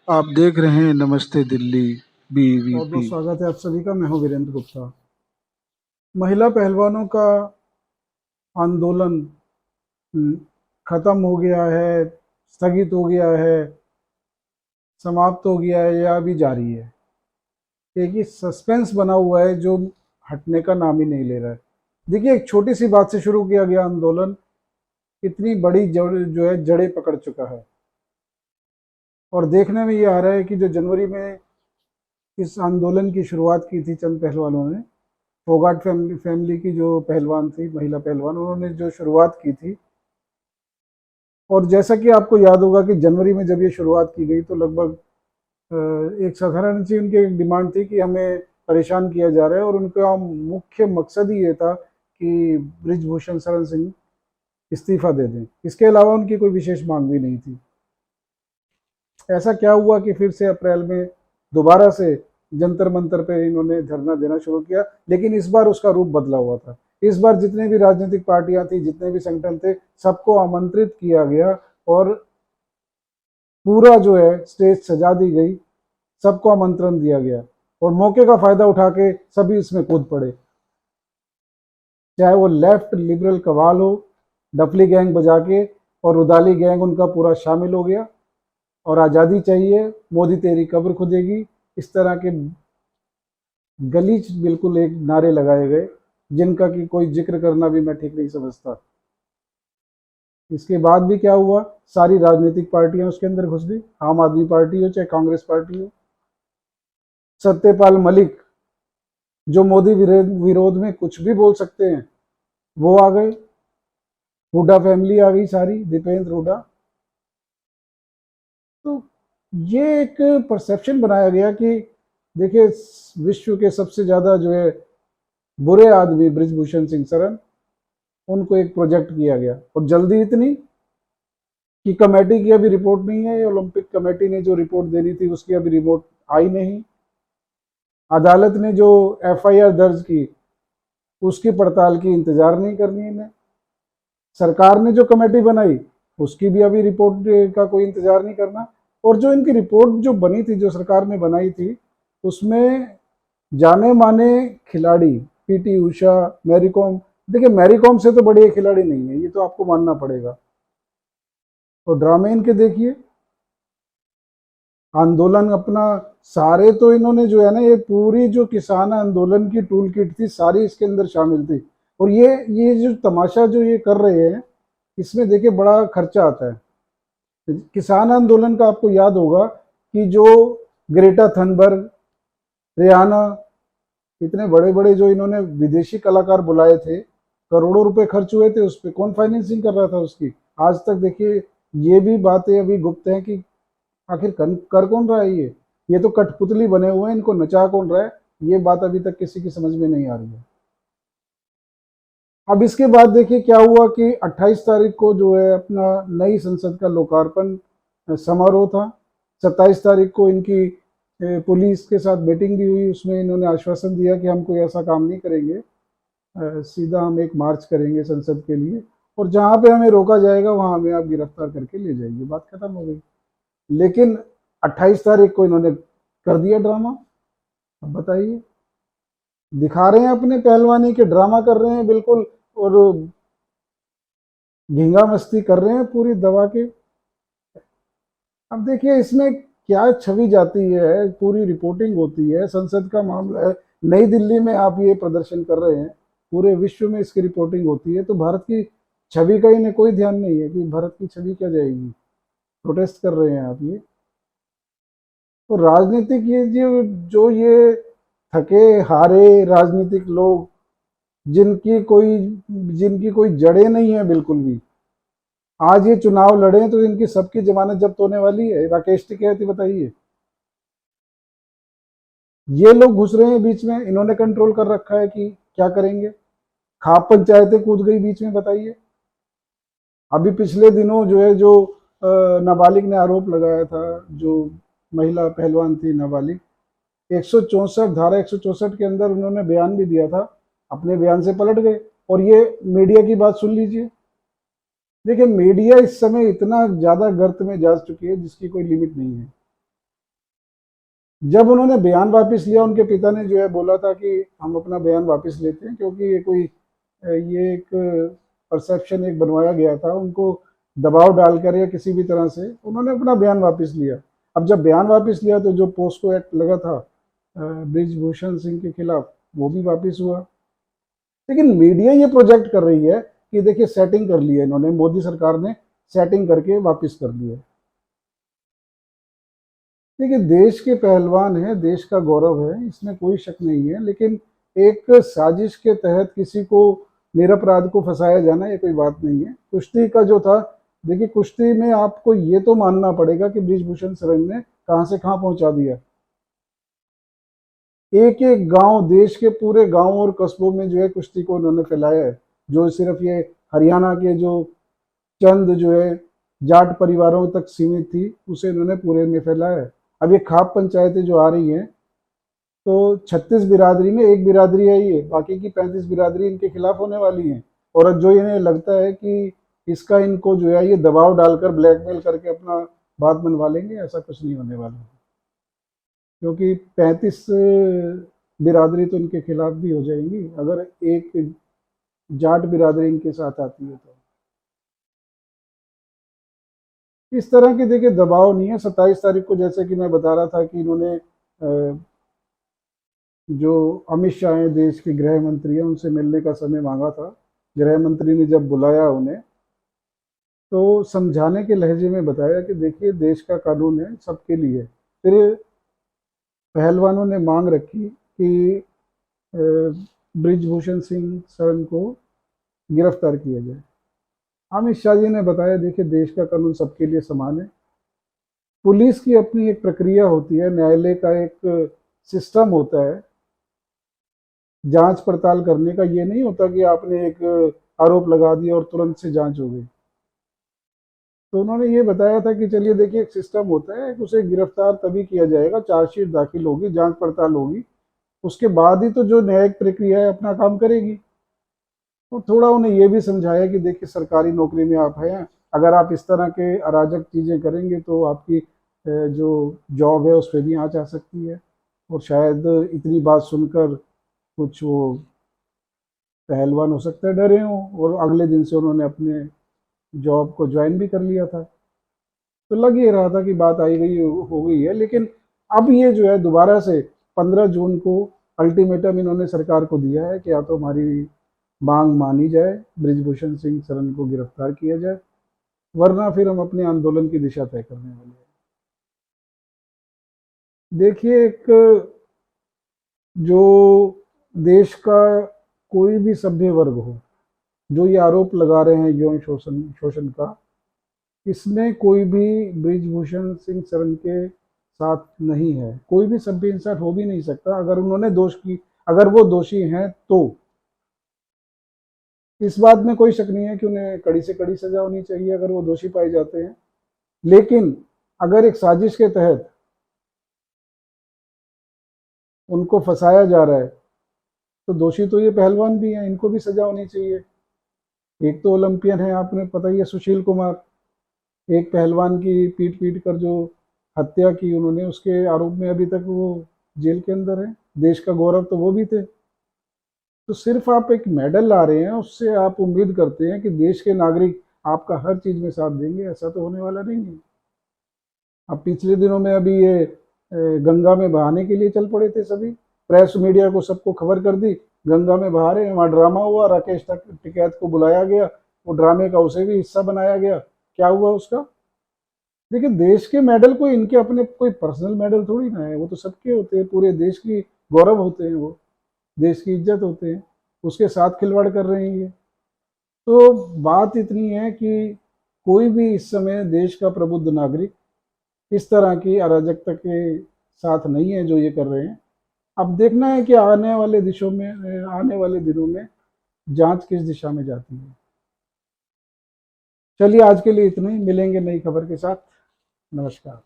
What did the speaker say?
आप देख रहे हैं नमस्ते दिल्ली बहुत बहुत बीवीपी। स्वागत है आप सभी का। मैं हूं वीरेंद्र गुप्ता। महिला पहलवानों का आंदोलन हम्म, खत्म हो गया है, स्थगित हो गया है, समाप्त हो गया है या अभी जारी है। एक ही सस्पेंस बना हुआ है जो हटने का नाम ही नहीं ले रहा है। देखिए, एक छोटी सी बात से शुरू किया गया आंदोलन इतनी बड़ी जड़ जो है जड़ें पकड़ चुका है। और देखने में ये आ रहा है कि जो जनवरी में इस आंदोलन की शुरुआत की थी चंद पहलवानों ने, फोगाट फैमिली की जो पहलवान थी, महिला पहलवान, उन्होंने जो शुरुआत की थी। और जैसा कि आपको याद होगा कि जनवरी में जब ये शुरुआत की गई तो लगभग एक साधारण सी उनकी एक डिमांड थी कि हमें परेशान किया जा रहा है, और उनका मुख्य मकसद ही ये था कि ब्रिजभूषण शरण सिंह इस्तीफा दे दें। इसके अलावा उनकी कोई विशेष मांग भी नहीं थी। ऐसा क्या हुआ कि फिर से अप्रैल में दोबारा से जंतर मंतर पे इन्होंने धरना देना शुरू किया, लेकिन इस बार उसका रूप बदला हुआ था। इस बार जितने भी राजनीतिक पार्टियां थी, जितने भी संगठन थे, सबको आमंत्रित किया गया और पूरा जो है स्टेज सजा दी गई, सबको आमंत्रण दिया गया और मौके का फायदा उठा के सभी इसमें कूद पड़े। चाहे वो लेफ्ट लिबरल कवाल हो, डफली गैंग बजा के, और रुदाली गैंग उनका पूरा शामिल हो गया। और आज़ादी चाहिए, मोदी तेरी कब्र खुदेगी, इस तरह के गलीच बिल्कुल एक नारे लगाए गए, जिनका कि कोई जिक्र करना भी मैं ठीक नहीं समझता। इसके बाद भी क्या हुआ, सारी राजनीतिक पार्टियां उसके अंदर घुस गई। आम आदमी पार्टी हो चाहे कांग्रेस पार्टी हो, सत्यपाल मलिक जो मोदी विरोध में कुछ भी बोल सकते हैं, वो आ गए। हुड्डा फैमिली आ गई सारी, दीपेंद्र हुड्डा। तो ये एक परसेप्शन बनाया गया कि देखिए, विश्व के सबसे ज़्यादा जो है बुरे आदमी ब्रिजभूषण सिंह शरण, उनको एक प्रोजेक्ट किया गया, और जल्दी इतनी कि कमेटी की अभी रिपोर्ट नहीं है। ओलंपिक कमेटी ने जो रिपोर्ट देनी थी उसकी अभी रिपोर्ट आई नहीं। अदालत ने जो एफआईआर दर्ज की उसकी पड़ताल की इंतजार नहीं करनी इन्हें। सरकार ने जो कमेटी बनाई उसकी भी अभी रिपोर्ट का कोई इंतजार नहीं करना। और जो इनकी रिपोर्ट जो बनी थी, जो सरकार ने बनाई थी, उसमें जाने माने खिलाड़ी, पीटी उषा, मैरी कॉम, देखिए मैरी कॉम से तो बड़े खिलाड़ी नहीं है, ये तो आपको मानना पड़ेगा। और ड्रामे इनके देखिए, आंदोलन अपना सारे तो इन्होंने जो है ना, ये पूरी जो किसान आंदोलन की टूल किट थी सारी इसके अंदर शामिल थी। और ये जो तमाशा जो ये कर रहे हैं, इसमें देखिए बड़ा खर्चा आता है। किसान आंदोलन का आपको याद होगा कि जो ग्रेटा थनबर्ग, रियाना, इतने बड़े बड़े जो इन्होंने विदेशी कलाकार बुलाए थे, करोड़ों रुपए खर्च हुए थे उस पर। कौन फाइनेंसिंग कर रहा था उसकी? आज तक देखिए ये भी बातें अभी गुप्त हैं कि आखिर कर कौन रहा है। ये तो कठपुतली बने हुए हैं, इनको नचा कौन रहा है, ये बात अभी तक किसी की समझ में नहीं आ रही है। अब इसके बाद देखिए क्या हुआ कि 28 तारीख को जो है अपना नई संसद का लोकार्पण समारोह था। 27 तारीख को इनकी पुलिस के साथ मीटिंग भी हुई, उसमें इन्होंने आश्वासन दिया कि हम कोई ऐसा काम नहीं करेंगे, सीधा हम एक मार्च करेंगे संसद के लिए, और जहाँ पे हमें रोका जाएगा वहाँ हमें आप गिरफ्तार करके ले जाइए। बात खत्म हो गई। लेकिन 28 तारीख को इन्होंने कर दिया ड्रामा। अब बताइए, दिखा रहे हैं अपने पहलवानी के, ड्रामा कर रहे हैं बिल्कुल, और झींगा मस्ती कर रहे हैं पूरी दबा के। अब देखिए इसमें क्या छवि जाती है, पूरी रिपोर्टिंग होती है, संसद का मामला है, नई दिल्ली में आप ये प्रदर्शन कर रहे हैं, पूरे विश्व में इसकी रिपोर्टिंग होती है, तो भारत की छवि का इन्हें कोई ध्यान नहीं है कि भारत की छवि क्या जाएगी। प्रोटेस्ट कर रहे हैं आप ये। तो राजनीतिक ये जो ये थके हारे राजनीतिक लोग, जिनकी कोई जिनकी कोई जड़ें नहीं है बिल्कुल भी, आज ये चुनाव लड़े तो इनकी सबकी जमानत जब्त होने वाली है। राकेश टिकैत बताइए, ये लोग घुस रहे हैं बीच में, इन्होंने कंट्रोल कर रखा है कि क्या करेंगे। खाप पंचायतें कूद गई बीच में, बताइए। अभी पिछले दिनों जो है, जो नाबालिग ने आरोप लगाया था, जो महिला पहलवान थी नाबालिग, 164 धारा 164 के अंदर उन्होंने बयान भी दिया था, अपने बयान से पलट गए। और ये मीडिया की बात सुन लीजिए। देखिए मीडिया इस समय इतना ज्यादा गर्त में जा चुकी है जिसकी कोई लिमिट नहीं है। जब उन्होंने बयान वापस लिया, उनके पिता ने जो है बोला था कि हम अपना बयान वापस लेते हैं, क्योंकि ये एक परसेप्शन एक बनवाया गया था, उनको दबाव डालकर या किसी भी तरह से उन्होंने अपना बयान वापस लिया। अब जब बयान वापस लिया तो जो पोस्को एक्ट लगा था ब्रिजभूषण सिंह के खिलाफ, वो भी वापस हुआ। लेकिन मीडिया ये प्रोजेक्ट कर रही है कि देखिए सेटिंग कर ली है इन्होंने, मोदी सरकार ने सेटिंग करके वापस कर लिया। देखिए देश के पहलवान हैं, देश का गौरव है, इसमें कोई शक नहीं है, लेकिन एक साजिश के तहत किसी को निरपराध को फंसाया जाना ये कोई बात नहीं है। कुश्ती का जो था, देखिए कुश्ती में आपको ये तो मानना पड़ेगा कि ब्रिजभूषण शरण ने कहां से कहां पहुंचा दिया। एक एक गांव, देश के पूरे गांव और कस्बों में जो है कुश्ती को उन्होंने फैलाया है। जो सिर्फ ये हरियाणा के जो चंद जो है जाट परिवारों तक सीमित थी, उसे इन्होंने पूरे में फैलाया है। अब ये खाप पंचायतें जो आ रही हैं, तो 36 बिरादरी में एक बिरादरी है ये, बाकी की 35 बिरादरी इनके खिलाफ होने वाली हैं। और जो इन्हें लगता है कि इसका इनको जो है ये दबाव डालकर ब्लैकमेल करके अपना बात मनवा लेंगे, ऐसा कुछ नहीं होने वाला, क्योंकि 35 बिरादरी तो इनके खिलाफ भी हो जाएंगी अगर एक जाट बिरादरी इनके साथ आती है तो। इस तरह की देखिए दबाव नहीं है। 27 तारीख को जैसे कि मैं बता रहा था कि इन्होंने जो अमित शाह हैं, देश के गृह मंत्री हैं, उनसे मिलने का समय मांगा था। गृह मंत्री ने जब बुलाया उन्हें, तो समझाने के लहजे में बताया कि देखिए देश का कानून है, सबके लिए। फिर पहलवानों ने मांग रखी कि ब्रिजभूषण सिंह शरण को गिरफ्तार किया जाए। अमित शाह जी ने बताया देखिए देश का कानून सबके लिए समान है। पुलिस की अपनी एक प्रक्रिया होती है, न्यायालय का एक सिस्टम होता है जांच पड़ताल करने का। ये नहीं होता कि आपने एक आरोप लगा दिया और तुरंत से जांच हो गई। तो उन्होंने ये बताया था कि चलिए देखिए एक सिस्टम होता है, उसे गिरफ्तार तभी किया जाएगा, चार्जशीट दाखिल होगी, जांच पड़ताल होगी, उसके बाद ही तो जो न्यायिक प्रक्रिया है अपना काम करेगी। और थोड़ा उन्हें ये भी समझाया कि देखिए सरकारी नौकरी में आप हैं, अगर आप इस तरह के अराजक चीज़ें करेंगे तो आपकी जो जॉब है उस पर भी आँच आ सकती है। और शायद इतनी बात सुनकर कुछ वो पहलवान हो सकता है डरे हों, और अगले दिन से उन्होंने अपने जॉब को ज्वाइन भी कर लिया था। तो लग ये रहा था कि बात आई गई हो गई है। लेकिन अब ये जो है दोबारा से 15 जून को अल्टीमेटम इन्होंने सरकार को दिया है कि या तो हमारी मांग मानी जाए, ब्रिजभूषण सिंह शरण को गिरफ्तार किया जाए, वरना फिर हम अपने आंदोलन की दिशा तय करने वाले हैं। देखिए एक जो देश का कोई भी सभ्य वर्ग हो, जो ये आरोप लगा रहे हैं यौन शोषण शोषण का, इसमें कोई भी ब्रिजभूषण सिंह शरण के साथ नहीं है। कोई भी सभ्य इंसान हो भी नहीं सकता। अगर उन्होंने दोष की, अगर वो दोषी हैं तो इस बात में कोई शक नहीं है कि उन्हें कड़ी से कड़ी सजा होनी चाहिए अगर वो दोषी पाए जाते हैं। लेकिन अगर एक साजिश के तहत उनको फंसाया जा रहा है, तो दोषी तो ये पहलवान भी हैं, इनको भी सजा होनी चाहिए। एक तो ओलंपियन है, आपने पता ही है, सुशील कुमार, एक पहलवान की पीट पीट कर जो हत्या की उन्होंने, उसके आरोप में अभी तक वो जेल के अंदर है। देश का गौरव तो वो भी थे। तो सिर्फ आप एक मेडल ला रहे हैं, उससे आप उम्मीद करते हैं कि देश के नागरिक आपका हर चीज में साथ देंगे, ऐसा तो होने वाला नहीं है। अब पिछले दिनों में अभी ये गंगा में बहाने के लिए चल पड़े थे सभी, प्रेस मीडिया को सबको खबर कर दी गंगा में बहा रहे हैं, वहाँ ड्रामा हुआ, राकेश टिकैत को बुलाया गया, वो ड्रामे का उसे भी हिस्सा बनाया गया। क्या हुआ उसका? देखिए देश के मेडल को, इनके अपने कोई पर्सनल मेडल थोड़ी ना है, वो तो सबके होते हैं, पूरे देश की गौरव होते हैं, वो देश की इज्जत होते हैं। उसके साथ खिलवाड़ कर रहे हैं ये। तो बात इतनी है कि कोई भी इस समय देश का प्रबुद्ध नागरिक इस तरह की अराजकता के साथ नहीं है जो ये कर रहे हैं। अब देखना है कि आने वाले दिनों में जांच किस दिशा में जाती है। चलिए आज के लिए इतना ही, मिलेंगे नई खबर के साथ। नमस्कार।